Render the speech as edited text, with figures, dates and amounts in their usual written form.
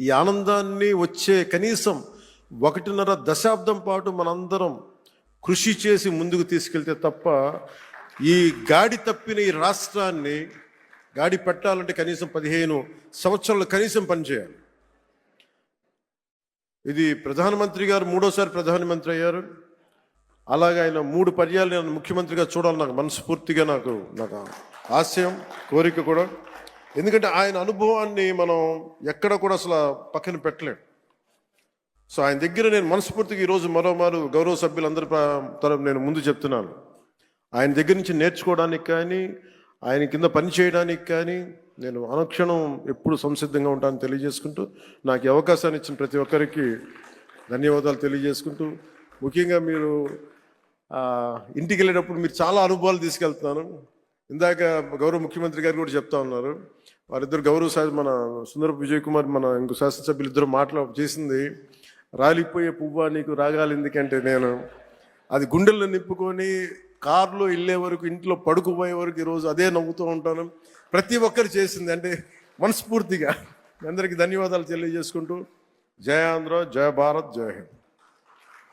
ఈ ఆనందాన్ని వచ్చే కనీసం 1.5 దశాబ్దం పాటు మనందరం కృషి చేసి ముందుకు తీసుకెళ్తే తప్ప ఈ గాడి తప్పిన ఈ రాష్ట్రాన్ని గాడి పెట్టాలంటే కనీసం 15 సంవత్సరాలు కనీసం పనిచేయాలి. ఇది ప్రధానమంత్రి గారు 3వసారి ప్రధానమంత్రి అయ్యారు. అలాగే ఆయన 3 పర్యాలు నేను ముఖ్యమంత్రిగా చూడాలి నాకు మనస్ఫూర్తిగా నాకు ఆశయం, కోరిక కూడా. ఎందుకంటే ఆయన అనుభవాన్ని మనం ఎక్కడ కూడా అసలు పక్కన పెట్టలేం. సో ఆయన దగ్గర నేను మనస్ఫూర్తిగా ఈరోజు మరోమారు గౌరవ సభ్యులందరి తరపు నేను ముందు చెప్తున్నాను, ఆయన దగ్గర నుంచి నేర్చుకోవడానికి కానీ ఆయన కింద పని చేయడానికి కానీ నేను అనుక్షణం ఎప్పుడు సంసిద్ధంగా ఉంటానని తెలియజేసుకుంటూ, నాకు ఈ అవకాశాన్ని ఇచ్చిన ప్రతి ఒక్కరికి ధన్యవాదాలు తెలియజేసుకుంటూ, ముఖ్యంగా మీరు ఇంటికి వెళ్ళేటప్పుడు మీరు చాలా అనుభవాలు తీసుకెళ్తున్నాను. ఇందాక గౌరవ ముఖ్యమంత్రి గారు కూడా చెప్తా ఉన్నారు, వారిద్దరు గౌరవ మన సుందరపు విజయ్ కుమార్ మన ఇంకో శాసనసభ్యులు ఇద్దరు చేసింది, రాలిపోయే పువ్వా నీకు రాగాలి ఎందుకంటే నేను అది గుండెల్లో నింపుకొని కారులో వెళ్ళే వరకు ఇంట్లో పడుకుపోయే వరకు ఈరోజు అదే నవ్వుతూ ఉంటాను. ప్రతి ఒక్కరు చేసింది అంటే మనస్ఫూర్తిగా అందరికీ ధన్యవాదాలు తెలియజేసుకుంటూ, జయ ఆంధ్ర, జయ భారత్, జయ హింద్.